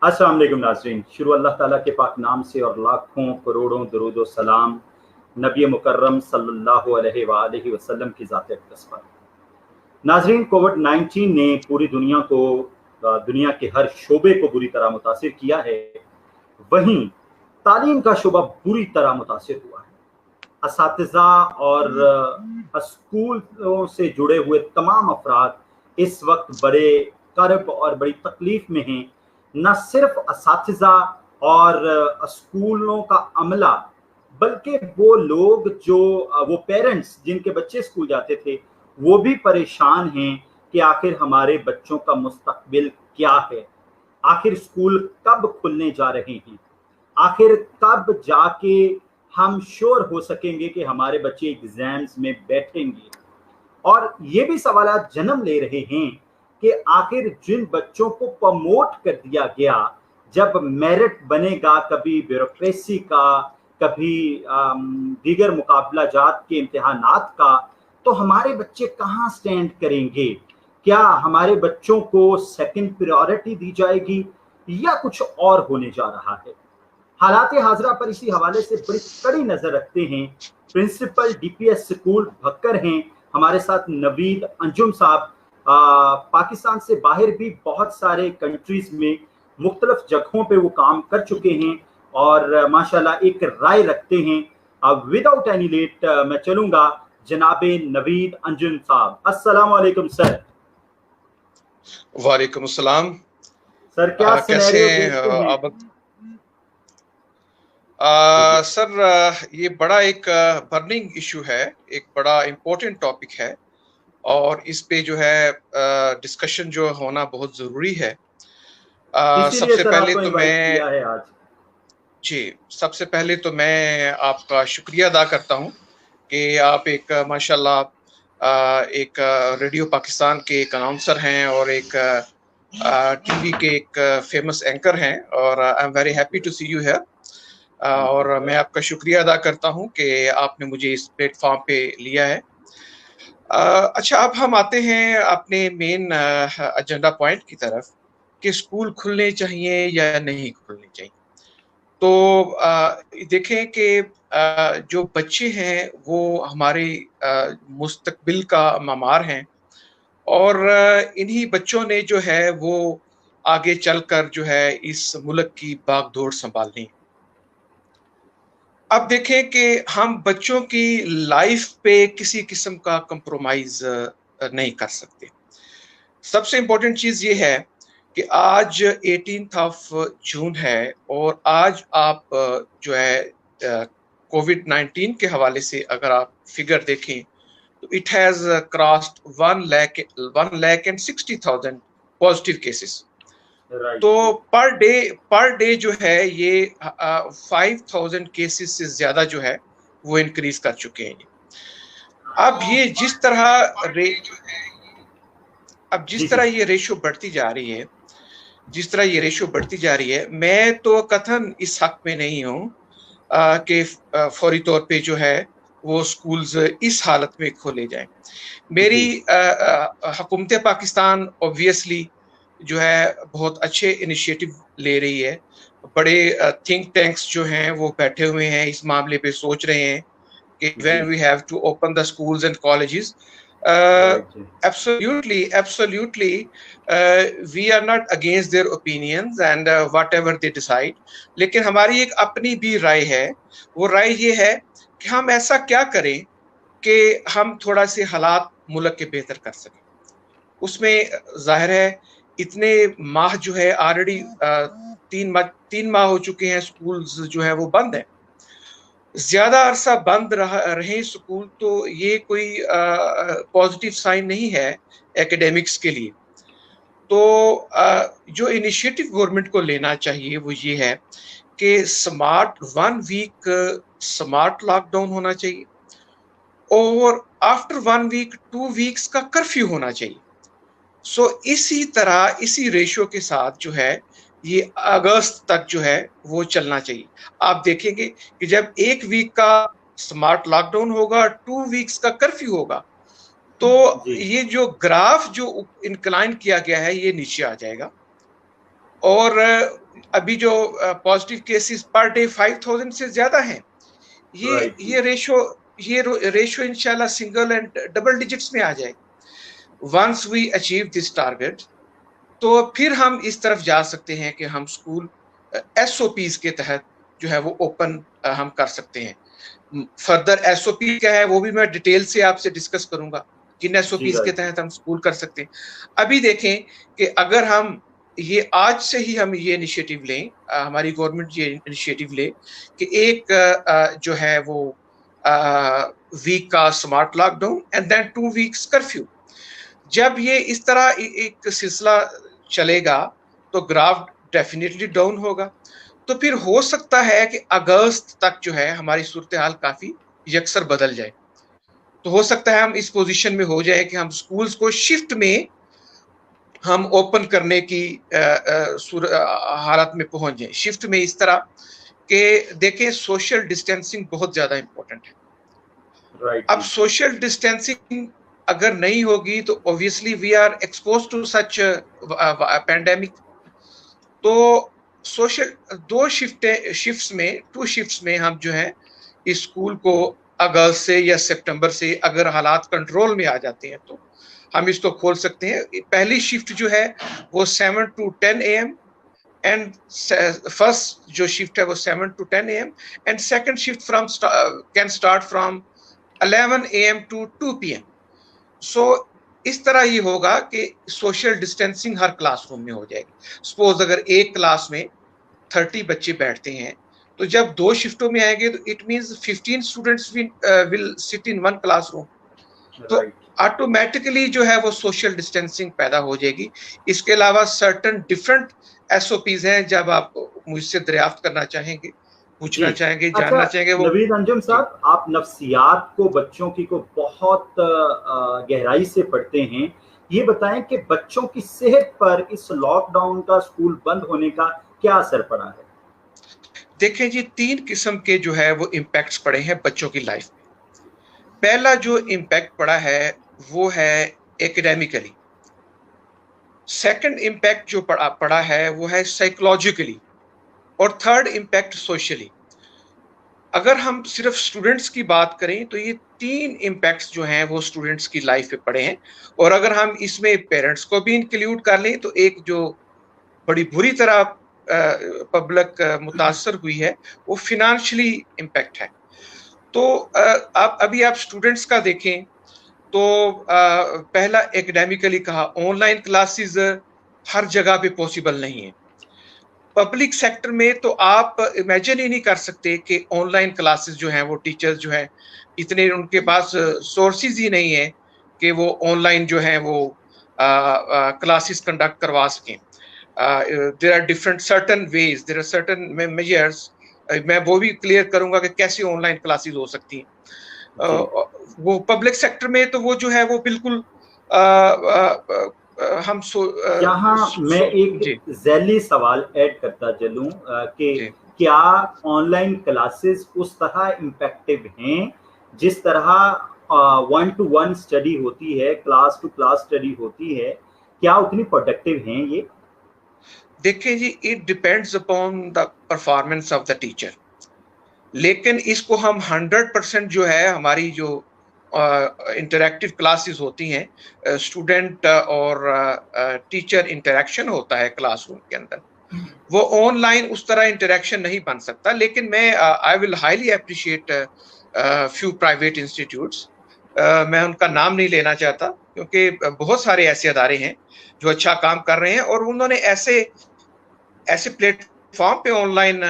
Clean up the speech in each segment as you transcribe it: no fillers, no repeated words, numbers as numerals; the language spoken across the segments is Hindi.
अस्सलाम वालेकुम नाज़रीन। शुरू अल्लाह ताला के पाक नाम से और लाखों करोड़ों दरूद व सलाम नबी मुकर्रम सल्लल्लाहु अलैहि वसल्लम की ज़ात अक़दस पर। नाज़रीन, कोविड-19 ने पूरी दुनिया को दुनिया के हर शोबे को बुरी तरह मुतासिर किया है। वहीं तालीम का शोबा बुरी तरह मुतासिर हुआ है। असातिज़ा और स्कूलों से जुड़े हुए तमाम अफराद इस वक्त बड़े कर्ब और बड़ी तकलीफ में हैं। न सिर्फ असातिज़ा और स्कूलों का अमला, बल्कि वो लोग जो वो पेरेंट्स जिनके बच्चे स्कूल जाते थे, वो भी परेशान हैं कि आखिर हमारे बच्चों का मुस्तकबिल क्या है, आखिर स्कूल कब खुलने जा रहे हैं, आखिर कब जाके हम श्योर हो सकेंगे कि हमारे बच्चे एग्जाम्स में बैठेंगे। और ये भी सवाल जन्म ले रहे हैं कि आखिर जिन बच्चों को प्रमोट कर दिया गया, जब मेरिट बनेगा कभी ब्यूरोक्रेसी का, कभी दीगर मुकाबला जात के इम्तिहानात का, तो हमारे बच्चे कहाँ स्टैंड करेंगे? क्या हमारे बच्चों को सेकंड प्रायोरिटी दी जाएगी या कुछ और होने जा रहा है? हालात हाजरा पर इसी हवाले से बड़ी कड़ी नजर रखते हैं प्रिंसिपल डीपीएस स्कूल भक्कर हैं हमारे साथ नवीद अंजुम साहब। पाकिस्तान से बाहर भी बहुत सारे कंट्रीज में मुख्तलिफ जगहों पे वो काम कर चुके हैं और माशाल्लाह एक राय रखते हैं। विदाउट एनी लेट मैं चलूंगा जनाबे नवीद अंजुम साहब। अस्सलाम वालेकुम सर। वालेकुम अस्सलाम सर, क्या कैसे हैं? सर, ये बड़ा एक बर्निंग इशू है, एक बड़ा इम्पोर्टेंट टॉपिक है और इस पे जो है डिस्कशन जो होना बहुत ज़रूरी है। सबसे पहले तो सबसे पहले तो मैं आपका शुक्रिया अदा करता हूँ कि आप एक माशाल्लाह एक रेडियो पाकिस्तान के एक अनाउंसर हैं और एक टीवी के एक फेमस एंकर हैं और I am very happy to see you here. और मैं आपका शुक्रिया अदा करता हूं कि आपने मुझे इस प्लेटफॉर्म पे लिया है। अच्छा, अब हम आते हैं अपने मेन एजेंडा पॉइंट की तरफ कि स्कूल खुलने चाहिए या नहीं खुलने चाहिए। तो देखें कि जो बच्चे हैं वो हमारे मुस्तकबिल का ममार हैं और इन्हीं बच्चों ने जो है वो आगे चलकर जो है इस मुल्क की बागडोर संभालनी। अब देखें कि हम बच्चों की लाइफ पे किसी किस्म का कंप्रोमाइज नहीं कर सकते। सबसे इम्पोर्टेंट चीज़ ये है कि आज 18 जून है और आज आप जो है कोविड-19 के हवाले से अगर आप फिगर देखें तो it has crossed 1,60,000 positive cases. तो पर डे जो है ये 5,000 केसेस से ज्यादा जो है वो इंक्रीज कर चुके हैं। अब ये जिस तरह ये रेशो बढ़ती जा रही है, मैं तो कथन इस हक में नहीं हूँ कि फौरी तौर पे जो है वो स्कूल्स इस हालत में खोले जाएं। मेरी हुकूमत पाकिस्तान ऑब्वियसली जो है बहुत अच्छे इनिशिएटिव ले रही है। बड़े थिंक टैंक्स जो हैं वो बैठे हुए हैं, इस मामले पे सोच रहे हैं कि when we have to open the schools and colleges. Absolutely we are not against their opinions and whatever they decide, लेकिन हमारी एक अपनी भी राय है। वो राय ये है कि हम ऐसा क्या करें कि हम थोड़ा से हालात मुल्क के बेहतर कर सकें। उसमें जाहिर है इतने माह जो है ऑलरेडी 3 माह हो चुके हैं, स्कूल्स जो है वो बंद है। ज्यादा अरसा बंद रहे स्कूल तो ये कोई पॉजिटिव साइन नहीं है एकेडमिक्स के लिए। तो जो इनिशिएटिव गवर्नमेंट को लेना चाहिए वो ये है कि स्मार्ट 1 वीक स्मार्ट लॉकडाउन होना चाहिए और आफ्टर 1 वीक 2 वीक्स का कर्फ्यू होना चाहिए। इसी तरह इसी रेशो के साथ जो है ये अगस्त तक जो है वो चलना चाहिए। आप देखेंगे कि जब 1 वीक का स्मार्ट लॉकडाउन होगा, 2 वीक्स का कर्फ्यू होगा, तो ये जो ग्राफ जो इंक्लाइन किया गया है ये नीचे आ जाएगा और अभी जो पॉजिटिव केसेस पर डे 5000 से ज्यादा हैं, ये रेशो इंशाल्लाह सिंगल एंड डबल डिजिट्स में आ जाए। Once we achieve this target, तो फिर हम इस तरफ जा सकते हैं कि हम स्कूल SOPs के तहत जो है वो ओपन हम कर सकते हैं। फर्दर SOP क्या है वो भी मैं डिटेल से आपसे डिस्कस करूंगा, जिन SOPs के तहत हम स्कूल कर सकते हैं। अभी देखें कि अगर हम ये आज से ही हम ये इनिशिएटिव लें, हमारी गवर्नमेंट ये इनिशिएटिव ले कि एक जो है वो वीक का smart lockdown and then 2 weeks curfew, जब ये इस तरह एक सिलसिला चलेगा तो ग्राफ डेफिनेटली डाउन होगा। तो फिर हो सकता है कि अगस्त तक जो है हमारी सूरत हाल काफी यकसर बदल जाए। तो हो सकता है हम इस पोजीशन में हो जाए कि हम स्कूल्स को शिफ्ट में हम ओपन करने की हालत में पहुंच जाए। शिफ्ट में इस तरह कि देखें, सोशल डिस्टेंसिंग बहुत ज्यादा इंपॉर्टेंट है। अब सोशल डिस्टेंसिंग अगर नहीं होगी तो obviously we are expose to such pandemic. तो सोशल 2 शिफ्ट्स में हम जो है इस स्कूल को अगस्त से या सितंबर से अगर हालात कंट्रोल में आ जाते हैं तो हम इसको खोल सकते हैं। पहली शिफ्ट जो है वो 7 to 10 AM एंड फर्स्ट जो शिफ्ट है वो 7 to 10 AM and second shift can start from 11 AM to 2 PM। सो इस तरह ये होगा कि सोशल डिस्टेंसिंग हर क्लासरूम में हो जाएगी। सपोज अगर एक क्लास में 30 बच्चे बैठते हैं तो जब 2 शिफ्टों में आएंगे तो it means 15 students will sit in 1 classroom. तो ऑटोमेटिकली जो है वो सोशल डिस्टेंसिंग पैदा हो जाएगी। इसके अलावा सर्टन डिफरेंट SOPs हैं, जब आप मुझसे दरियाफ्त करना चाहेंगे, पूछना चाहेंगे, जानना चाहेंगे वो। नवीद अंजुम साहब, आप नफ्सियात को बच्चों की को बहुत गहराई से पढ़ते हैं, ये बताएं कि बच्चों की सेहत पर इस लॉकडाउन का, स्कूल बंद होने का क्या असर पड़ा है? देखें जी, 3 किस्म के जो है वो इम्पैक्ट्स पड़े हैं बच्चों की लाइफ में। पहला जो इम्पैक्ट पड़ा है वो है एकेडमिकली। सेकंड इम्पैक्ट जो पड़ा है वो है साइकोलॉजिकली, और थर्ड इम्पैक्ट सोशली। अगर हम सिर्फ स्टूडेंट्स की बात करें तो ये 3 इम्पैक्ट्स जो हैं वो स्टूडेंट्स की लाइफ पे पड़े हैं, और अगर हम इसमें पेरेंट्स को भी इंक्लूड कर लें तो एक जो बड़ी बुरी तरह पब्लिक मुतासर हुई है वो फिनेंशियली इम्पैक्ट है। तो अभी आप स्टूडेंट्स का देखें तो पहला एकेडमिकली कहा, ऑनलाइन क्लासेस हर जगह पे पॉसिबल नहीं है। पब्लिक सेक्टर में तो आप इमेजिन ही नहीं कर सकते कि ऑनलाइन क्लासेस जो हैं वो टीचर्स जो हैं इतने उनके पास सोर्सेज ही नहीं है कि वो ऑनलाइन जो हैं वो क्लासेस कंडक्ट करवा सकें। There are different certain ways, there are certain measures, मैं वो भी क्लियर करूंगा कि कैसे ऑनलाइन क्लासेस हो सकती हैं। वो पब्लिक सेक्टर में तो वो जो है वो बिल्कुल यहाँ मैं एक ज़ैली सवाल ऐड करता चलूं कि क्या ऑनलाइन क्लासेस उस तरह इम्पैक्टिव हैं जिस तरह 1-to-1 स्टडी होती है, क्लास टू क्लास स्टडी होती है, क्या उतनी प्रोडक्टिव हैं ये? देखिए जी, it depends upon the performance of the teacher, लेकिन इसको हम 100% जो है हमारी जो इंटरैक्टिव क्लासेस होती हैं, स्टूडेंट और टीचर इंटरेक्शन होता है क्लासरूम के अंदर, वो ऑनलाइन उस तरह इंटरेक्शन नहीं बन सकता। लेकिन मैं I will highly appreciate few private institutes, मैं उनका नाम नहीं लेना चाहता क्योंकि बहुत सारे ऐसे अदारे हैं जो अच्छा काम कर रहे हैं और उन्होंने ऐसे प्लेटफॉर्म पे ऑनलाइन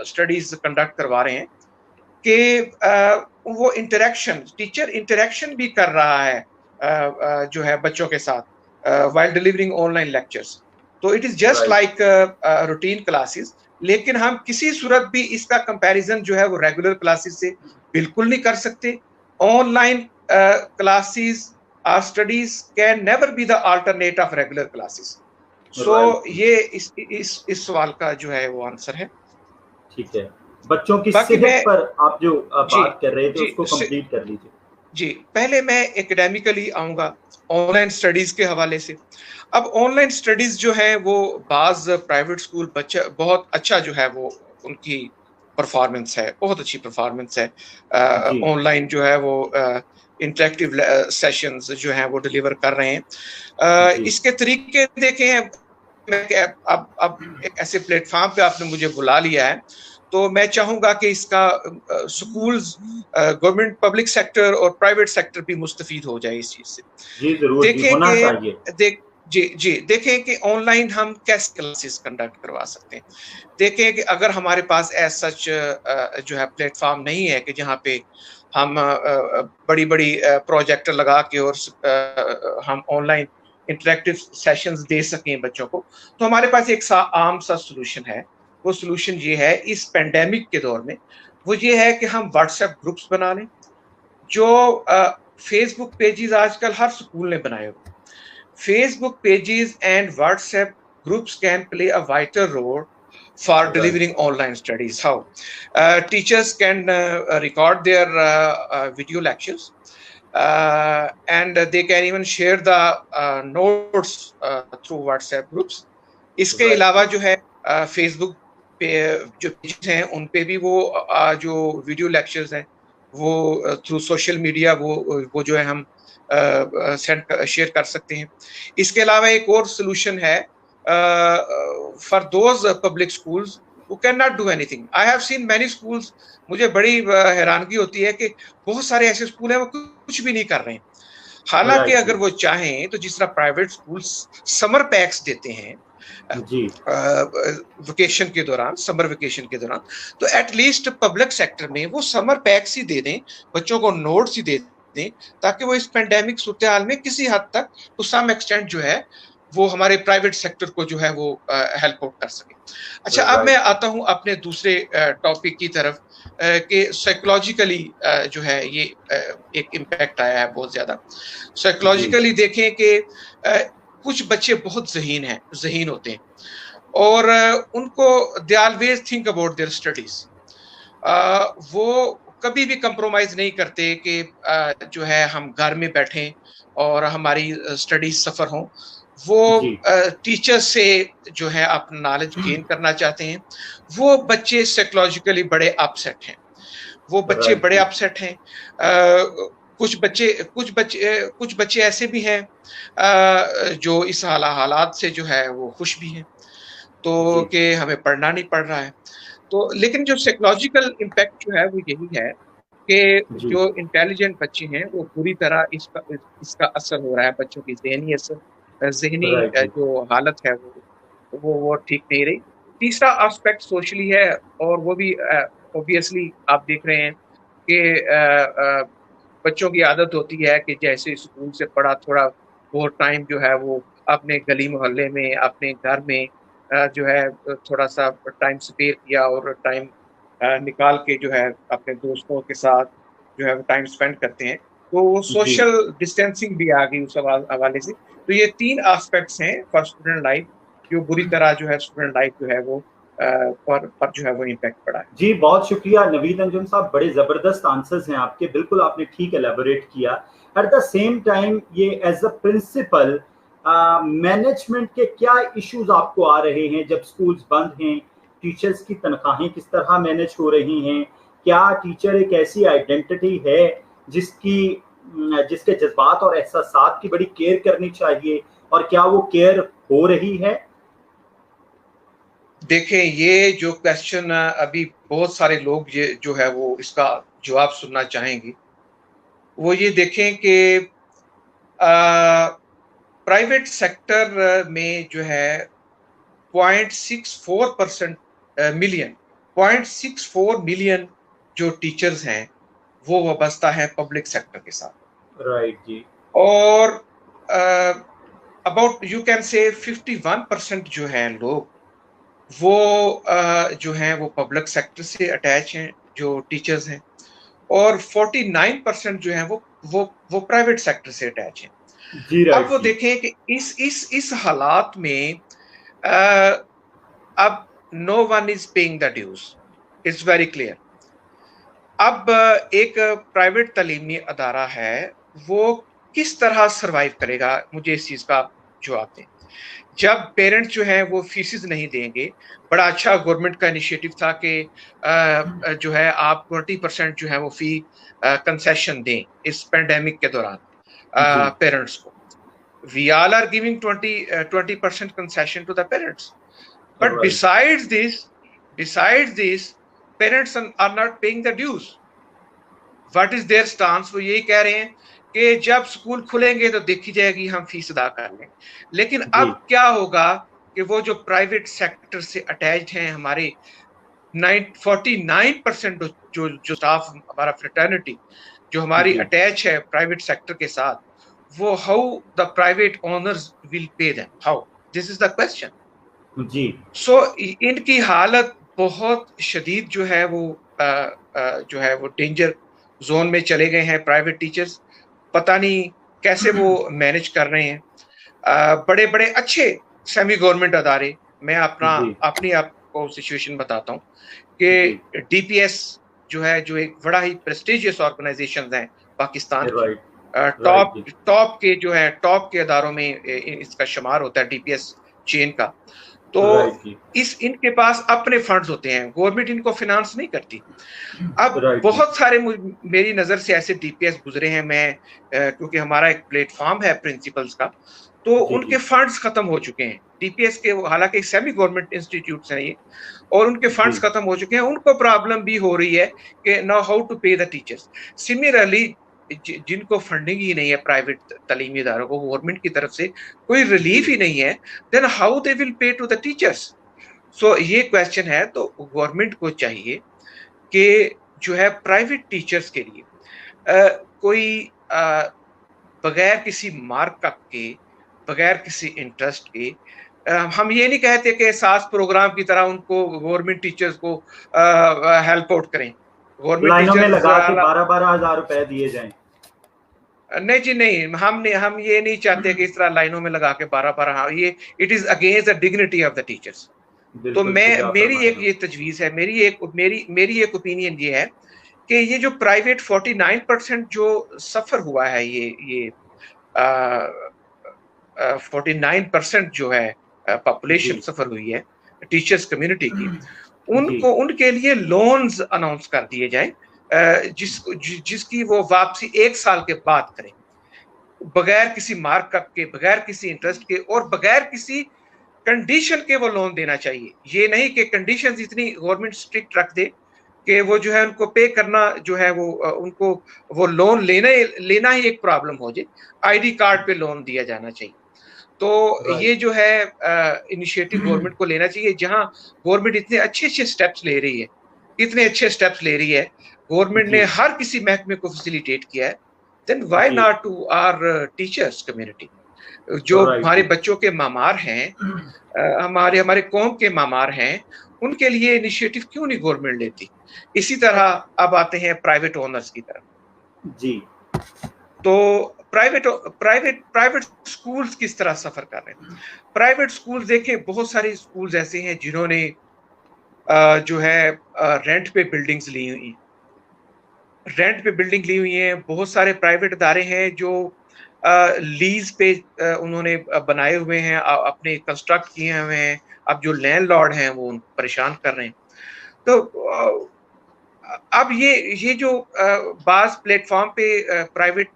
स्टडीज कंडक्ट करवा रहे हैं कि वो इंटरेक्शन, टीचर इंटरेक्शन भी कर रहा है जो है बच्चों के साथ व्हाइल डिलीवरिंग ऑनलाइन लेक्चर्स। तो it is just like routine classes, लेकिन हम किसी सूरत भी इसका कंपैरिजन जो है वो रेगुलर क्लासेस से बिल्कुल नहीं कर सकते। ऑनलाइन क्लासेस और studies can never be the alternate of regular classes. So ये इस सवाल का जो है वो आंसर है। ठीक है, बच्चों की सेहत पर आप जो बात कर रहे थे उसको कंप्लीट कर लीजिए। जी, पहले मैं एकेडमिकली आऊँगा, ऑनलाइन स्टडीज़ के हवाले से। अब ऑनलाइन स्टडीज़ जो है वो बाज़ प्राइवेट स्कूल बच्चा बहुत अच्छा जो है वो उनकी परफ़ॉर्मेंस है, बहुत अच्छी परफ़ॉर्मेंस है। जी ऑनलाइन जो है वो इंटरैक्टिव सेशंस जो हैं वो डिलीवर कर रहे हैं। जी इसके तरीके देखें, मैं क्या अब एक ऐसे प्लेटफ़ॉर्म पे आपने मुझे बुला लिया है, तो मैं चाहूँगा कि इसका स्कूल्स, गवर्नमेंट, पब्लिक सेक्टर और प्राइवेट सेक्टर भी मुस्तफ़ीद हो जाए इस चीज़ से। जी, जरूर जी, देखें होना कि चाहिए। देख जी, जी, देखें कि ऑनलाइन हम कैसे क्लासेस कंडक्ट करवा सकते हैं। देखें कि अगर हमारे पास एज़ सच जो है प्लेटफ़ॉर्म नहीं है कि जहाँ पे हम बड़ी-बड़ी प्रोजेक्टर लगा के और हम ऑनलाइन इंटरैक्टिव सेशंस दे सकें बच्चों को, तो हमारे पास एक आम सा सॉल्यूशन है। वो सॉल्यूशन ये है इस पैंडेमिक के दौर में, वो ये है कि हम व्हाट्सएप ग्रुप्स बना लें। जो फेसबुक पेजेस आजकल हर स्कूल ने बनाए हुए। Facebook pages and WhatsApp groups can play a vital role for right, delivering online studies. How? Teachers can record their video lectures, and they can even share the notes through WhatsApp groups. इसके राइट अलावा जी, जो है फेसबुक पे जो पेजेस हैं उन पे भी वो जो वीडियो लेक्चर्स हैं वो थ्रू सोशल मीडिया वो जो है हम सेंड शेयर कर सकते हैं। इसके अलावा एक और सॉल्यूशन है for those public schools who can not do anything. I have seen many schools, मुझे बड़ी हैरानगी होती है कि बहुत सारे ऐसे स्कूल हैं वो कुछ भी नहीं कर रहे हैं। हालांकि राइट अगर जी, वो चाहें तो जिस तरह प्राइवेट स्कूल्स समर पैक्स देते हैं जी, वेकेशन के दौरान, समर वेकेशन के दौरान, तो एटलीस्ट पब्लिक सेक्टर में वो समर पैक्स ही दे दें, बच्चों को नोट्स ही दे दें, ताकि वो इस पेंडेमिक सूरत हाल में किसी हद तक टू सम एक्सटेंट जो है वो हमारे प्राइवेट सेक्टर को जो है वो हेल्प आउट कर सके। अच्छा, अब मैं राइट जी, आता हूं अपने दूसरे टॉपिक की तरफ कि साइकोलॉजिकली जो है ये एक इम्पैक्ट आया है बहुत ज्यादा। जी, साइकोलॉजिकली देखें कि कुछ बच्चे बहुत ज़हीन होते हैं और उनको they always think about their studies. वो कभी भी कंप्रोमाइज नहीं करते कि जो है हम घर में बैठें और हमारी स्टडीज सफर हों। वो जी, टीचर से जो है अपना नॉलेज गेन करना चाहते हैं। वो बच्चे साइकोलॉजिकली बड़े अपसेट हैं, वो बच्चे राइट बड़े जी, अपसेट हैं। कुछ बच्चे ऐसे भी हैं जो इस हालात से जो है वो खुश भी हैं, तो जी, कि हमें पढ़ना नहीं पड़ रहा है। तो लेकिन जो साइकोलॉजिकल इम्पैक्ट जो है वो यही है कि जी, जो इंटेलिजेंट बच्चे हैं वो बुरी तरह इसका असर हो रहा है, बच्चों की ज़हनी असर, ज़हनी राइट जी, जो हालत है वो ठीक नहीं रही। तीसरा एस्पेक्ट सोशली है, और वो भी ऑब्वियसली आप देख रहे हैं कि बच्चों की आदत होती है कि जैसे स्कूल से पढ़ा, थोड़ा बहुत टाइम जो है वो अपने गली मोहल्ले में, अपने घर में जो है थोड़ा-सा टाइम स्पेयर किया और टाइम निकाल के जो है अपने दोस्तों के साथ जो है वो टाइम स्पेंड करते हैं। तो वो जी, सोशल डिस्टेंसिंग भी आ गई उस हवाले से। तो ये 3 एस्पेक्ट्स हैं फॉर स्टूडेंट लाइफ, जो बुरी तरह जो है स्टूडेंट लाइफ जो है वो पर जो है वो इम्पैक्ट पड़ा है। जी, बहुत शुक्रिया नवीद अंजुम साहब, बड़े ज़बरदस्त आंसर्स हैं आपके, बिल्कुल आपने ठीक एलैबोरेट किया। एट द सेम टाइम ये एज़ अ प्रिंसिपल मैनेजमेंट के क्या इश्यूज़ आपको आ रहे हैं जब स्कूल्स बंद हैं? टीचर्स की तनख्वाहें किस तरह मैनेज हो रही हैं? क्या टीचर एक ऐसी आइडेंटिटी है जिसके जज़्बात और एहसासात की बड़ी केयर करनी चाहिए, और क्या वो केयर हो रही है? देखें, ये जो क्वेश्चन अभी बहुत सारे लोग ये जो है वो इसका जवाब सुनना चाहेंगे। वो ये देखें कि प्राइवेट सेक्टर में जो है 0.64% मिलियन 0.64 मिलियन जो टीचर्स हैं वो वाबस्ता है पब्लिक सेक्टर के साथ। राइट जी, और अबाउट यू कैन से 51% जो है लोग वो जो हैं वो पब्लिक सेक्टर से अटैच हैं, जो टीचर्स हैं। और 49% जो है वो प्राइवेट सेक्टर से अटैच हैं। जी, अब राइट वो जी, देखें कि इस हालात में अ, अब no one is paying the dues, it's very clear. अब एक प्राइवेट तालीमी अदारा है, वो किस तरह सरवाइव करेगा, मुझे इस चीज का जवाब दें। जब पेरेंट्स जो है वो फीसिस नहीं देंगे, बड़ा अच्छा गवर्नमेंट का इनिशिएटिव था कि जो है आप 20% जो है वो फी कंसेशन दें इस पेंडेमिक के दौरान पेरेंट्स को। We all are giving 20% concession to the parents, but Right. besides this parents are not paying the dues. What is their stance? वो यही कह रहे हैं कि जब स्कूल खुलेंगे तो देखी जाएगी, हम फीस अदा कर लें। लेकिन अब क्या होगा कि वो जो प्राइवेट सेक्टर से अटैच्ड हैं, हमारे 49% जो स्टाफ हमारा फ्रेटर्निटी जो हमारी अटैच है प्राइवेट सेक्टर के साथ, वो how the private owners will pay them, how, this is the question जी। सो इनकी हालत बहुत शदीद जो है वो डेंजर जोन में चले गए हैं। प्राइवेट टीचर्स पता नहीं कैसे वो मैनेज कर रहे हैं। बड़े बड़े अच्छे सेमी गवर्नमेंट अदारे, मैं अपनी आपको सिचुएशन बताता हूँ कि डीपीएस जो है, जो एक बड़ा ही प्रेस्टिजियस ऑर्गेनाइजेशन है पाकिस्तान की, टॉप के जो है टॉप के अदारों में इसका शुमार होता है डीपीएस चेन का। तो इनके पास अपने फंड्स होते हैं, गवर्नमेंट इनको फाइनेंस नहीं करती। अब बहुत सारे मेरी नजर से ऐसे डीपीएस गुजरे हैं, मैं क्योंकि हमारा एक प्लेटफॉर्म है प्रिंसिपल्स का, तो उनके फंड्स खत्म हो चुके हैं डीपीएस के, हालांकि सेमी गवर्नमेंट इंस्टीट्यूट्स हैं ये, और उनके फंड्स खत्म हो चुके हैं। उनको प्रॉब्लम भी हो रही है कि नाउ हाउ टू पे द टीचर्स। सिमिलरली जिनको फंडिंग ही नहीं है प्राइवेट तालीमी इदारों को, गवर्नमेंट की तरफ से कोई रिलीफ ही नहीं है, then how they will pay to the teachers. So ये क्वेश्चन है। तो गवर्नमेंट को चाहिए कि जो है प्राइवेट टीचर्स के लिए कोई बगैर किसी मार्कअप के, बगैर किसी इंटरेस्ट के, हम ये नहीं कहते कि सास प्रोग्राम की तरह उनको गवर्नमेंट टीचर्स को हेल्प आउट करें, गवर्नमेंट टीचर्स में लगा के 12-12 हजार रुपए दिए जाएं। नहीं जी नहीं, हम ये नहीं चाहते कि इस तरह लाइनों में लगा के 12-12, ये it is against the dignity of the teachers. तो मेरी एक ये तजवीज है, मेरी एक ओपिनियन ये है कि ये जो प्राइवेट 49% जो सफर हुआ है, ये 49% जो है पॉपुलेशन सफर हुई है टीचर्स कम्युनिटी की, उनके लिए लोन्स अनाउंस कर दिए जाए, जिसकी वो वापसी 1 साल के बाद करें, बगैर किसी मार्कअप के, बगैर किसी इंटरेस्ट के और बगैर किसी कंडीशन के वो लोन देना चाहिए। ये नहीं कि कंडीशंस इतनी गवर्नमेंट स्ट्रिक्ट रख दे कि वो जो है उनको पे करना जो है वो उनको वो लोन लेना ही एक प्रॉब्लम हो जाए। आईडी कार्ड पे लोन दिया जाना चाहिए। तो ये जो है इनिशिएटिव गवर्नमेंट को लेना चाहिए। जहां गवर्नमेंट इतने अच्छे स्टेप्स ले रही है, गवर्नमेंट ने हर किसी महकमे को फैसिलिटेट किया है, then why not to our teachers community, जो हमारे बच्चों के मामार हैं, हमारे कौम के मामार हैं, उनके लिए इनिशिएटिव क्यों नहीं गवर्नमेंट लेती। इसी तरह अब आते हैं प्राइवेट ओनर्स की तरफ जी। तो प्राइवेट स्कूल्स किस तरह सफर कर रहे हैं। प्राइवेट स्कूल्स देखें, बहुत सारे स्कूल्स ऐसे हैं जिन्होंने जो है रेंट पे बिल्डिंग्स ली हुई हैं। बहुत सारे प्राइवेट इदारे हैं जो लीज पे उन्होंने बनाए हुए हैं, अपने कंस्ट्रक्ट किए हुए हैं। अब जो लैंडलॉर्ड हैं वो उनको परेशान कर रहे हैं। तो अब ये जो बाज प्लेटफॉर्म पे प्राइवेट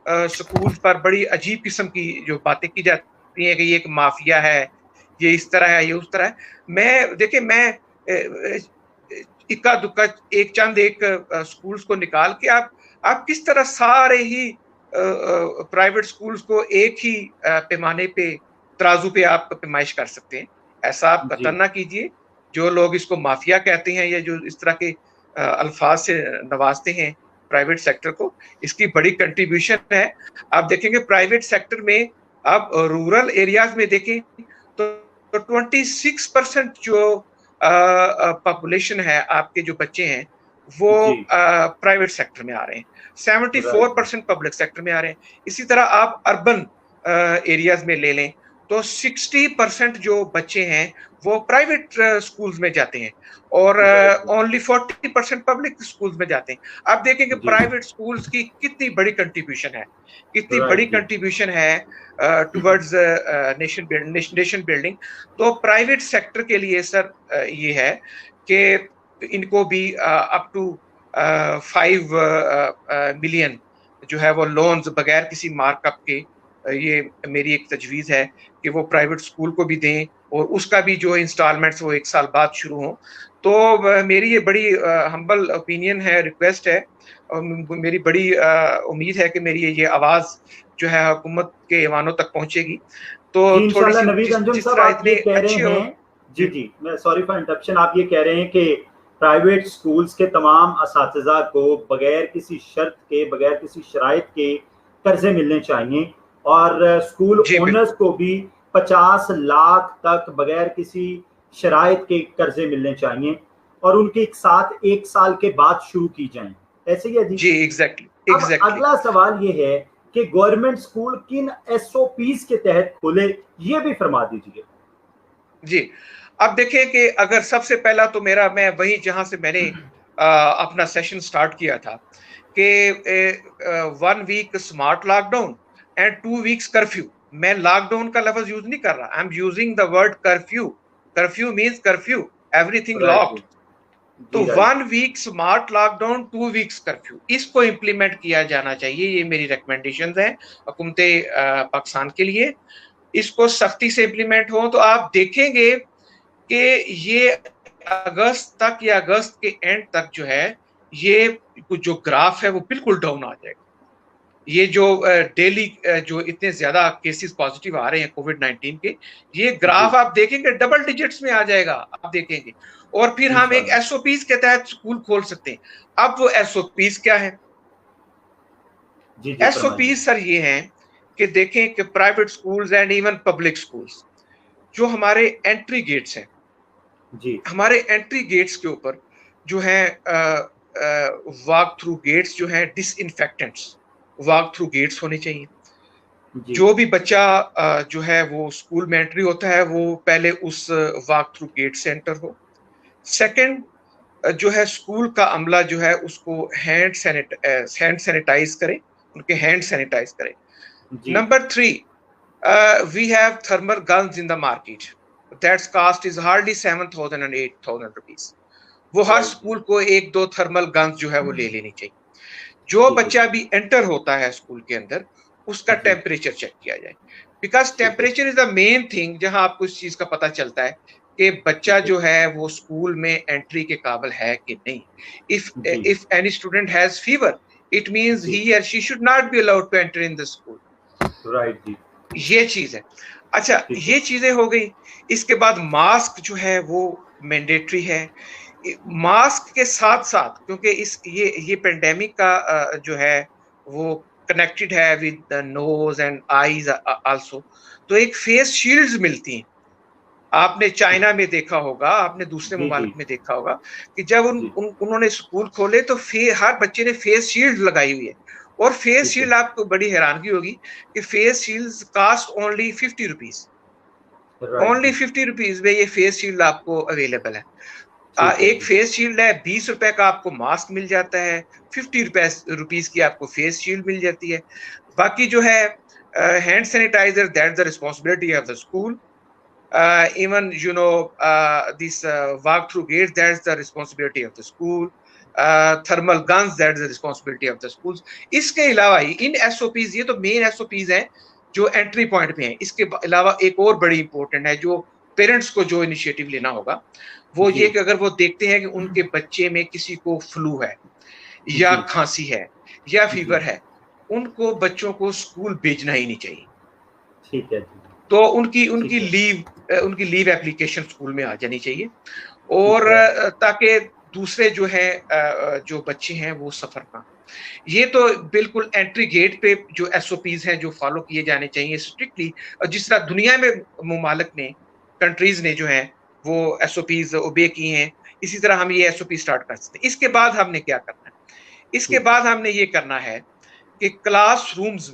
स्कूल पर बड़ी अजीब किस्म की जो बातें की जाती हैं कि ये एक माफिया है, ये इस तरह है, ये उस तरह है। मैं इक्का दुक्का एक स्कूल्स को निकाल के आप किस तरह सारे ही प्राइवेट स्कूल्स को एक ही पैमाने पे, तराजू पे आप पैमाइश कर सकते हैं। ऐसा आप कतई ना कीजिए। जो लोग इसको माफिया कहते हैं या जो इस तरह के अल्फाज से नवाजते हैं प्राइवेट सेक्टर को, इसकी बड़ी कंट्रीब्यूशन है। आप देखेंगे प्राइवेट सेक्टर में, आप रूरल एरियाज में देखें तो 26% जो पॉपुलेशन है, आपके जो बच्चे हैं वो प्राइवेट सेक्टर में आ रहे हैं, 74% पब्लिक सेक्टर में आ रहे हैं। इसी तरह आप अर्बन एरियाज में ले लें तो 60% जो बच्चे हैं वो प्राइवेट स्कूल्स में जाते हैं और ओनली 40% पब्लिक स्कूल्स में जाते हैं। आप देखेंगे प्राइवेट स्कूल्स की कितनी बड़ी कंट्रीब्यूशन है, कितनी बड़ी कंट्रीब्यूशन है टुवर्ड्स नेशन बिल्डिंग। तो प्राइवेट सेक्टर के लिए सर ये है कि इनको भी अप टू 5 मिलियन जो है वो लोन्स बगैर किसी मार्कअप के, ये मेरी एक तजवीज़ है कि वो प्राइवेट स्कूल को भी दें और उसका भी जो इंस्टॉलमेंट्स वो 1 साल बाद शुरू हों। तो मेरी ये बड़ी हम्बल ओपिनियन है, रिक्वेस्ट है, और मेरी बड़ी उम्मीद है कि मेरी ये आवाज़ जो है हुकूमत के ऐवानों तक पहुंचेगी। तो थोड़ी सी नवीद अंजुम साहब आप ये कह रहे हैं, जी मैं सॉरी फॉर इंटरप्शन, आप ये कह रहे हैं कि प्राइवेट स्कूल्स के तमाम असातिज़ा को बगैर किसी शर्त के, बगैर किसी शराइत के कर्जे मिलने चाहिए और स्कूल ओनर्स को भी 50 लाख तक बगैर किसी शराइत के कर्जे मिलने चाहिए और उनके एक साथ 1 साल के बाद शुरू की जाएं, ऐसे ही है जी? एग्जैक्टली। अगला सवाल ये है कि गवर्नमेंट स्कूल किन SOPs के तहत खुले, ये भी फरमा दीजिए। जी, अब देखिए कि अगर सबसे पहला तो मैं वही जहां से मैंने अपना सेशन स्टार्ट किया था कि 1 week smart lockdown and 2 weeks curfew. मैं लॉकडाउन का लफ्ज यूज नहीं कर रहा, I am using the word curfew. Curfew means curfew, everything locked. तो 1 week smart lockdown, 2 weeks curfew, इसको इम्प्लीमेंट किया जाना चाहिए। ये मेरी रिकमेंडेशंस हैं हुकूमत पाकिस्तान के लिए। इसको सख्ती से इम्प्लीमेंट हो तो आप देखेंगे कि ये अगस्त तक या अगस्त के एंड तक जो है ये जो ग्राफ है वो बिल्कुल डाउन आ जाएगा। ये जो डेली जो इतने ज्यादा केसेस पॉजिटिव आ रहे हैं कोविड-19 के, ये ग्राफ आप देखेंगे डबल डिजिट्स में आ जाएगा, आप देखेंगे। और फिर हम एक SOPs के तहत स्कूल खोल सकते हैं। अब वो SOPs क्या है? SOPs सर ये हैं कि देखें कि private schools and even public schools जो हमारे एंट्री गेट्स हैं, हमारे एंट्री गेट्स के ऊपर जो है वॉक थ्रू गेट्स जो है, डिसइंफेक्टेंट्स वॉक थ्रू गेट्स होने चाहिए। जो भी बच्चा जो है वो स्कूल में एंट्री होता है वो पहले उस वॉक थ्रू गेट से एंटर हो। सेकंड जो है स्कूल का अमला जो है उसको हैंड सैनिटाइज करें, उनके हैंड सैनिटाइज करें। Number 3, we have thermal guns in the market. That's cost is hardly 7,000 and 8,000 rupees. वो हर स्कूल को 1-2 थर्मल गन्स जो है वो ले लेनी चाहिए। जो बच्चा भी एंटर होता है स्कूल के अंदर उसका टेम्परेचर चेक किया जाए, because temperature is the main thing जहां आपको इस चीज का पता चलता है कि बच्चा जो है वो स्कूल में एंट्री के काबिल है कि नहीं। If any student has fever it means he और she should not be allowed to enter in the school. Right जी, ये चीज है। अच्छा, ये चीजें हो गई। इसके बाद मास्क जो है वो मैंडेटरी है। मास्क के साथ साथ क्योंकि ये पेंडेमिक का जो है वो कनेक्टेड है with the nose and eyes also, तो एक फेस शील्ड्स मिलती हैं। आपने चाइना में देखा होगा, आपने दूसरे मुमालिक में देखा होगा कि जब उन्होंने स्कूल खोले तो हर बच्चे ने फेस शील्ड लगाई हुई है। और फेस शील्ड आपको बड़ी हैरानगी होगी कि face shields cost only 50 rupees, only 50 rupees में ये फेस शील्ड आपको अवेलेबल है। एक फेस शील्ड है, 20 रुपए का आपको मास्क मिल जाता है, 50 रुपीज की आपको फेस शील्ड मिल जाती है। बाकी जो है hand sanitiser, that's the responsibility of the school. even this walk through gates, that's the responsibility of the school. Thermal guns, that's the responsibility of the schools. इसके अलावा इन SOPs, ये तो मेन SOPs हैं जो एंट्री पॉइंट पे हैं। इसके अलावा एक और बड़ी इंपॉर्टेंट है जो पेरेंट्स को जो इनिशिएटिव लेना होगा वो ये कि अगर वो देखते हैं कि उनके बच्चे में किसी को फ्लू है या खांसी है या फीवर है, उनको बच्चों को स्कूल भेजना ही नहीं चाहिए। ठीक है। तो उनकी लीव एप्लीकेशन स्कूल में आ जानी चाहिए, और ताकि दूसरे जो है जो बच्चे हैं वो सफर ना। ये तो बिल्कुल एंट्री गेट पे जो SOPs हैं जो फॉलो किए जाने चाहिए स्ट्रिक्टली, और जिस तरह दुनिया में मुमालिक ने, कंट्रीज ने जो है वो SOPs ओबे किए हैं, इसी तरह हम ये SOP स्टार्ट कर सकते हैं। इसके बाद हमने क्या करना है? इसके बाद हमने ये करना है कि क्लासरूम्स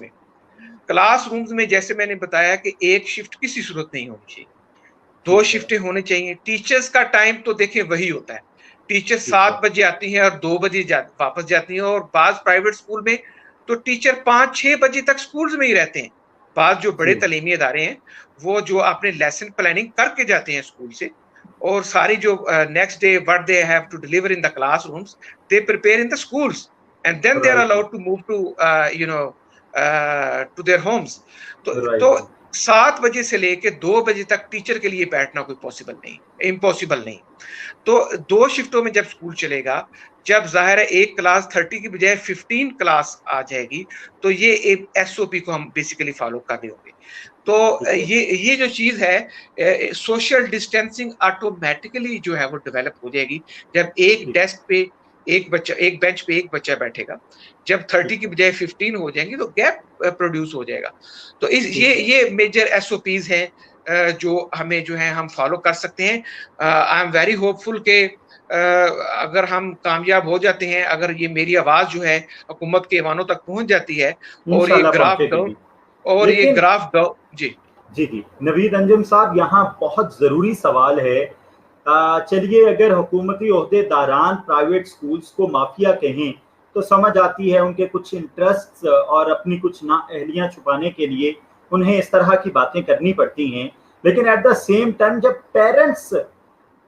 क्लासरूम्स में जैसे मैंने बताया कि एक शिफ्ट किसी सूरत नहीं होनी चाहिए, 2 शिफ्टें होनी चाहिए। टीचर्स का टाइम तो देखिए वही होता है, टीचर 7 बजे आती हैं और 2 बजे वापस जाती हैं। और बाज प्राइवेट स्कूल में तो टीचर 5-6 बजे तक स्कूल्स में ही रहते हैं। बाज जो बड़े तालीमी इदारे हैं वो जो अपने लेसन प्लानिंग करके जाते हैं स्कूल से, और सारी जो next day what they have to deliver in the classrooms they prepare in the schools and then they are allowed to move to to their homes. तो 7 बजे से लेके 2 बजे तक टीचर के लिए बैठना कोई पॉसिबल नहीं, इम्पॉसिबल नहीं। तो 2 शिफ्टों में जब स्कूल चलेगा, जब जाहिर है एक क्लास 30 की बजाय 15 क्लास आ जाएगी, तो ये एक एसओपी को हम बेसिकली फॉलो कर रहे होंगे। तो ये जो चीज है, सोशल डिस्टेंसिंग ऑटोमेटिकली जो है वो डेवलप हो जाएगी। जब एक डेस्क पे एक बच्चा, एक बेंच पे एक बच्चा बैठेगा, जब 30 की बजाय 15 हो जाएंगे तो गैप प्रोड्यूस हो जाएगा। तो ये मेजर एसओपीज हैं जो हमें जो है हम फॉलो कर सकते हैं। आई एम वेरी होपफुल के अगर हम कामयाब हो जाते हैं, अगर ये मेरी आवाज जो है हुकूमत के ऐवानों तक पहुंच जाती है और ये ग्राफ डाउन जी जी नवीद अंजुम साहब, यहाँ बहुत जरूरी सवाल है। चलिए, अगर हुकूमती ओहदेदारान प्राइवेट स्कूल्स को माफिया कहें तो समझ आती है, उनके कुछ इंटरेस्ट और अपनी कुछ नाअहलियां छुपाने के लिए उन्हें इस तरह की बातें करनी पड़ती हैं। लेकिन एट द सेम टाइम जब पेरेंट्स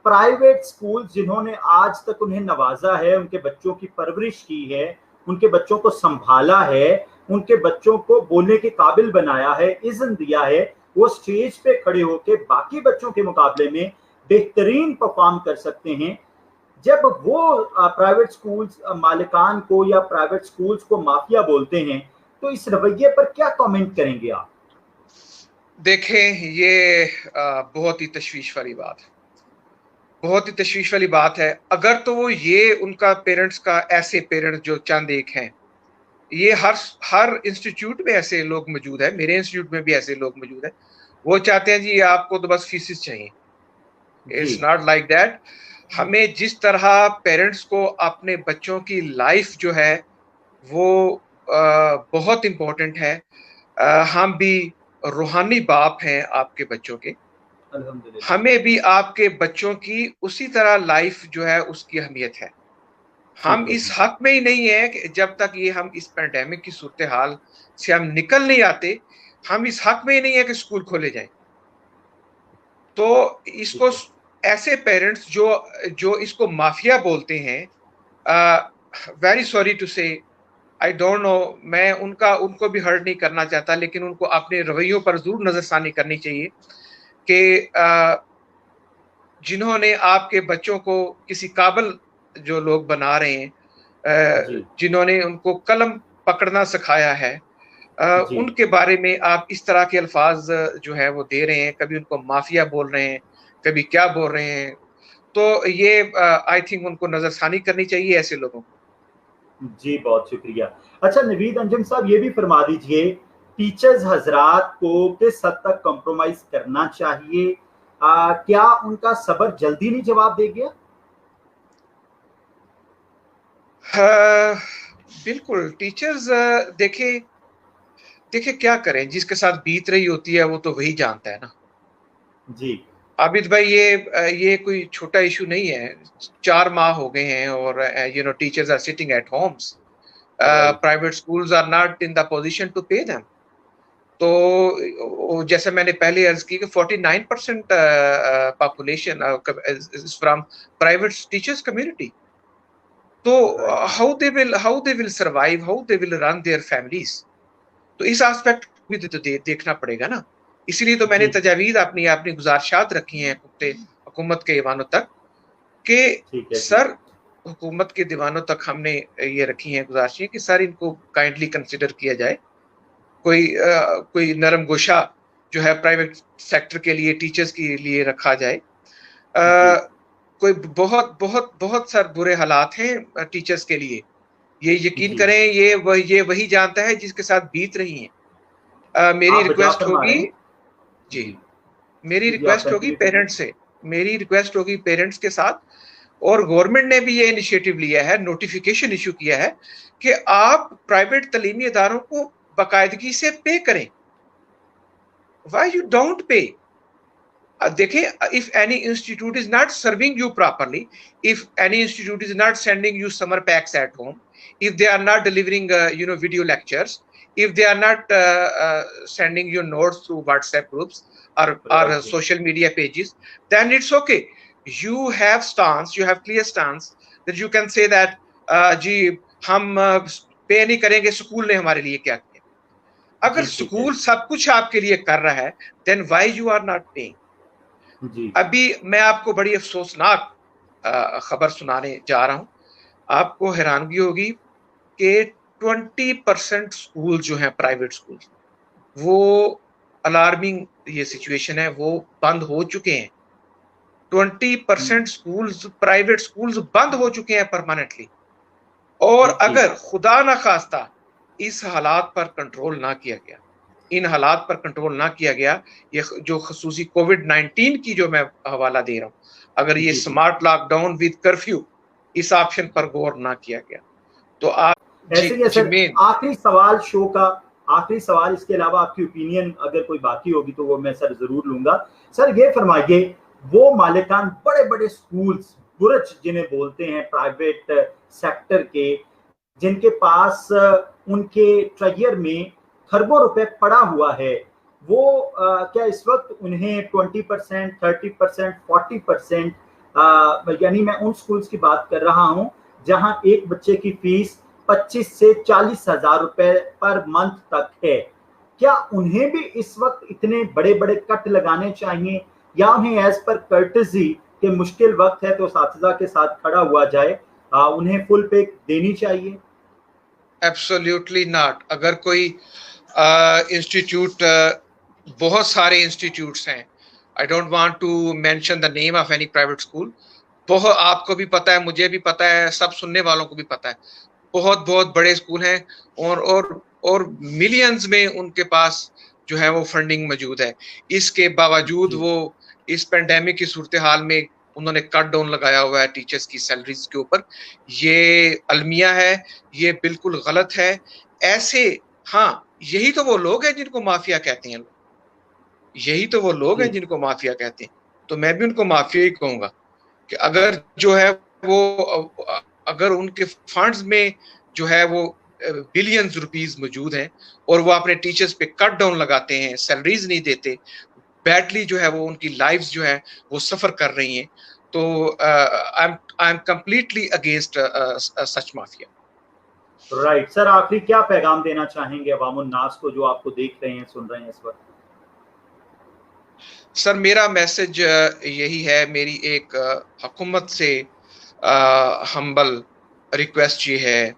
प्राइवेट स्कूल जिन्होंने आज तक उन्हें नवाजा है, उनके बच्चों की परवरिश की है, उनके बच्चों को संभाला है, उनके बच्चों को बोलने के काबिल बनाया है, इज़्न दिया है, वो स्टेज पे खड़े होकर बाकी बच्चों के मुकाबले में बेहतरीन परफॉर्म कर सकते हैं, जब वो प्राइवेट स्कूल्स मालिकान को या प्राइवेट स्कूल्स को माफिया बोलते हैं, तो इस रवैये पर क्या कमेंट करेंगे आप? देखें, ये बहुत ही तशवीश वाली बात है, बहुत ही तशवीश वाली बात है। अगर तो वो ये उनका पेरेंट्स का, ऐसे पेरेंट्स जो चंद एक हैं, ये हर इंस्टीट्यूट में ऐसे लोग मौजूद है, मेरे इंस्टीट्यूट में भी ऐसे लोग मौजूद है, वो चाहते हैं जी आपको तो बस फीसिस चाहिए। It's not like that. हमें जिस तरह पेरेंट्स को अपने बच्चों की लाइफ जो है वो बहुत इम्पोर्टेंट है, हम भी रूहानी बाप हैं आपके बच्चों के, हमें भी आपके बच्चों की उसी तरह लाइफ जो है उसकी अहमियत है। हम इस हक में ही नहीं है कि जब तक ये हम इस पैंडेमिक की सूरत हाल से हम निकल नहीं आते, हम इस हक में ही नहीं है कि स्कूल खोले जाए। तो इसको ऐसे पेरेंट्स जो इसको माफिया बोलते हैं, वेरी सॉरी टू से, आई डोंट नो, मैं उनको भी हर्ट नहीं करना चाहता, लेकिन उनको अपने रवैयों पर जरूर नजरसानी करनी चाहिए कि जिन्होंने आपके बच्चों को किसी काबिल जो लोग बना रहे हैं, जिन्होंने उनको कलम पकड़ना सिखाया है, उनके बारे में आप इस तरह के अल्फाज जो है वो दे रहे हैं, कभी उनको माफिया बोल रहे हैं, कभी क्या बोल रहे हैं। तो ये आई थिंक उनको नजरसानी करनी चाहिए ऐसे लोगों को। जी बहुत शुक्रिया। अच्छा नवीद अंजुम साहब, ये भी फरमा दीजिए, टीचर्स हजरात को किस हद तक कॉम्प्रोमाइज करना चाहिए? क्या उनका सब्र जल्दी नहीं जवाब दे गया? बिल्कुल। टीचर्स देखे क्या करें, जिसके साथ बीत रही होती है वो तो वही जानता है ना। जी आबिद भाई, ये कोई छोटा इशू नहीं है। 4 माह हो गए हैं और you know teachers are sitting at homes, private schools are not in the position to pay them. तो जैसे मैंने पहले अर्ज की कि 49% population is from private teachers community. तो how they will survive, how they will run their families. तो इस एस्पेक्ट भी तो देखना पड़ेगा ना। इसीलिए तो मैंने तजावीज अपनी गुजारिशात रखी हैं हुकूमत के दीवानों तक कि सर, हुकूमत के दीवानों तक हमने ये रखी हैं गुजारिशें कि सर इनको काइंडली कंसिडर किया जाए, कोई नरम गोशा जो है प्राइवेट सेक्टर के लिए, टीचर्स के लिए रखा जाए। कोई बहुत बहुत बहुत सारे बुरे हालात हैं टीचर्स के लिए, ये यकीन करें, ये वही जानता है जिसके साथ बीत रही हैं। मेरी रिक्वेस्ट होगी जी, मेरी रिक्वेस्ट होगी पेरेंट्स से, मेरी रिक्वेस्ट होगी पेरेंट्स के साथ, और गवर्नमेंट ने भी ये इनिशिएटिव लिया है, नोटिफिकेशन इशू किया है कि आप प्राइवेट तालीमी इदारों को बाकायदगी से पे करें। Why you don't pay? देखें, if any institute is not serving you properly, if any institute is not sending you summer packs at home, if they are not delivering video lectures, if they are not sending you notes through WhatsApp groups or social media pages, then it's okay. You have stance, you have clear stance that you can say that जी हम पे नहीं करेंगे, स्कूल ने हमारे लिए क्या किया। अगर स्कूल सब कुछ आपके लिए कर रहा है, then why you are not paying? अभी मैं आपको बड़ी अफसोसनाक खबर सुनाने जा रहा हूं। आपको हैरानगी होगी कि 20% स्कूल जो हैं, प्राइवेट स्कूल, वो अलार्मिंग ये सिचुएशन है, वो बंद हो चुके हैं। 20% स्कूल्स, प्राइवेट स्कूल्स बंद हो चुके हैं परमानेंटली। और अगर खुदा ना खास्ता इस हालात पर कंट्रोल ना किया गया, इन हालात पर कंट्रोल ना किया गया, ये जो खसूसी कोविड-19 की जो मैं हवाला दे रहा हूँ, अगर ये स्मार्ट लॉकडाउन विद कर्फ्यू इस ऑप्शन पर गौर ना किया गया तो आप आखिरी सवाल शो का आखिरी सवाल, इसके अलावा आपकी ओपिनियन अगर कोई बाकी होगी तो वो मैं सर जरूर लूंगा। सर ये फरमाइए, वो मालिकान बड़े बड़े स्कूल्स, बुरज जिन्हें बोलते हैं प्राइवेट सेक्टर के, जिनके पास उनके ट्रेजर में खरबों रुपए पड़ा हुआ है, वो क्या इस वक्त उन्हें 20%, 30%, 40%, यानी मैं उन स्कूल्स की बात कर रहा हूं जहां एक बच्चे की फीस 25 से 40 हजार रुपए पर मंथ तक है, क्या उन्हें भी इस वक्त इतने बड़े बड़े कट लगाने चाहिए, या उन्हें एज पर कर्टसी के मुश्किल वक्त है तो साथीजा के साथ खड़ा हुआ जाए, उन्हें फुल पे देनी चाहिए? Absolutely not. अगर कोई इंस्टीट्यूट, बहुत सारे इंस्टीट्यूट्स हैं, I don't want to mention the name of any private school, बहुत, आपको भी पता है, मुझे भी पता है, सब सुनने वालों को भी पता है, बहुत बहुत बड़े स्कूल हैं और मिलियंस में उनके पास जो है वो फंडिंग मौजूद है। इसके बावजूद वो इस पेंडेमिक की सूरत हाल में उन्होंने कट डाउन लगाया हुआ है टीचर्स की सैलरीज के ऊपर। ये अलमिया है, ये बिल्कुल गलत है। ऐसे, हाँ, यही तो वो लोग हैं जिनको माफिया कहते हैं, यही तो वो लोग हैं जिनको माफिया कहते हैं। तो मैं भी उनको माफिया ही कहूंगा कि अगर जो है वो, अगर उनके फंड्स में जो है वो बिलियंस रुपीस मौजूद हैं और वो अपने टीचर्स पे कट डाउन लगाते हैं, सैलरीज नहीं देते, बैडली जो है वो उनकी लाइव्स जो है वो सफर कर रही हैं, तो I am completely against such mafia. Right sir, आखिरी क्या पैगाम देना चाहेंगे अवामुन नास को जो आपको देख रहे हैं, सुन रहे हैं इस वक्त? सर मेरा मैसेज यही है, मेरी एक हुकूमत से हम्बल रिक्वेस्ट ये है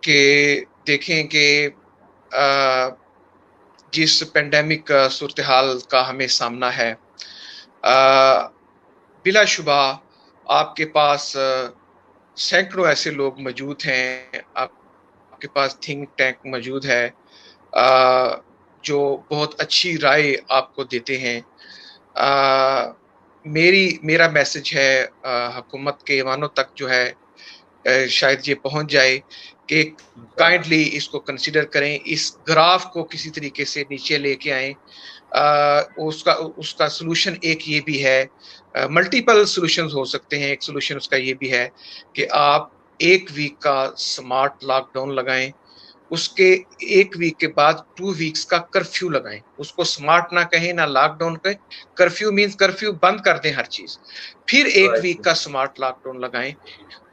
कि देखें कि जिस पेंडेमिक सूरत हाल का हमें सामना है, बिलाशुबा आपके पास सैकड़ों ऐसे लोग मौजूद हैं, आपके पास थिंक टैंक मौजूद है जो बहुत अच्छी राय आपको देते हैं। मेरा मैसेज है हुकूमत के ऐवानों तक जो है शायद ये पहुंच जाए कि काइंडली इसको कंसिडर करें, इस ग्राफ को किसी तरीके से नीचे लेके आएं। उसका सलूशन एक ये भी है, मल्टीपल सॉल्यूशंस हो सकते हैं। एक सॉल्यूशन उसका ये भी है कि आप 1 वीक का स्मार्ट लॉकडाउन लगाएं, उसके 1 वीक के बाद 2 वीक्स का कर्फ्यू लगाएं। उसको स्मार्ट ना कहें ना लॉकडाउन कहें, कर्फ्यू मींस कर्फ्यू बंद कर दें हर चीज, फिर 1 वीक का स्मार्ट लॉकडाउन लगाएं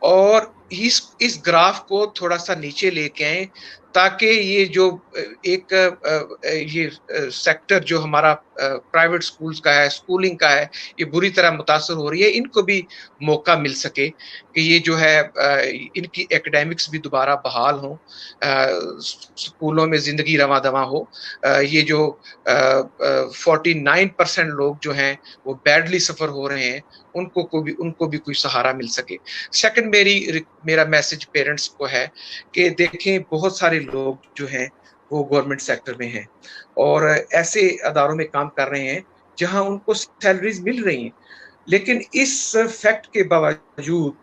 और इस ग्राफ को थोड़ा सा नीचे लेके आए ताकि ये जो एक ये सेक्टर जो हमारा प्राइवेट स्कूल्स का है, स्कूलिंग का है, ये बुरी तरह मुतासर हो रही है, इनको भी मौका मिल सके कि ये जो है इनकी एकेडमिक्स भी दोबारा बहाल हों, स्कूलों में ज़िंदगी रवां दवां हो। ये जो 49% लोग जो हैं वो बैडली सफ़र हो रहे हैं, उनको भी कोई सहारा मिल सके। सेकंड, मेरा मैसेज पेरेंट्स को है कि देखें, बहुत सारे लोग जो हैं वो गवर्नमेंट सेक्टर में हैं और ऐसे अदारों में काम कर रहे हैं जहां उनको सैलरीज मिल रही हैं, लेकिन इस फैक्ट के बावजूद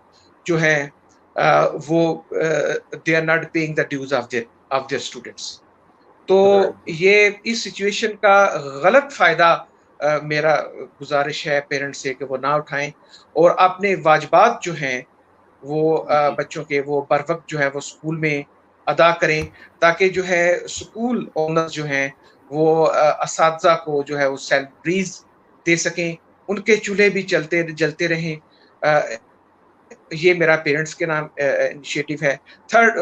जो है वो they are not paying the dues of their students. तो ये इस सिचुएशन का गलत फायदा मेरा गुजारिश है पेरेंट्स से कि वो ना उठाएं और अपने वाजिबात जो हैं वो बच्चों के वो बर वक्त जो है वो स्कूल में अदा करें, ताकि जो है स्कूल ओनर्स जो हैं वो असातिज़ा को जो है वो सैलरीज दे सकें, उनके चूल्हे भी जलते रहें। ये मेरा पेरेंट्स के नाम इनिशिएटिव है। थर्ड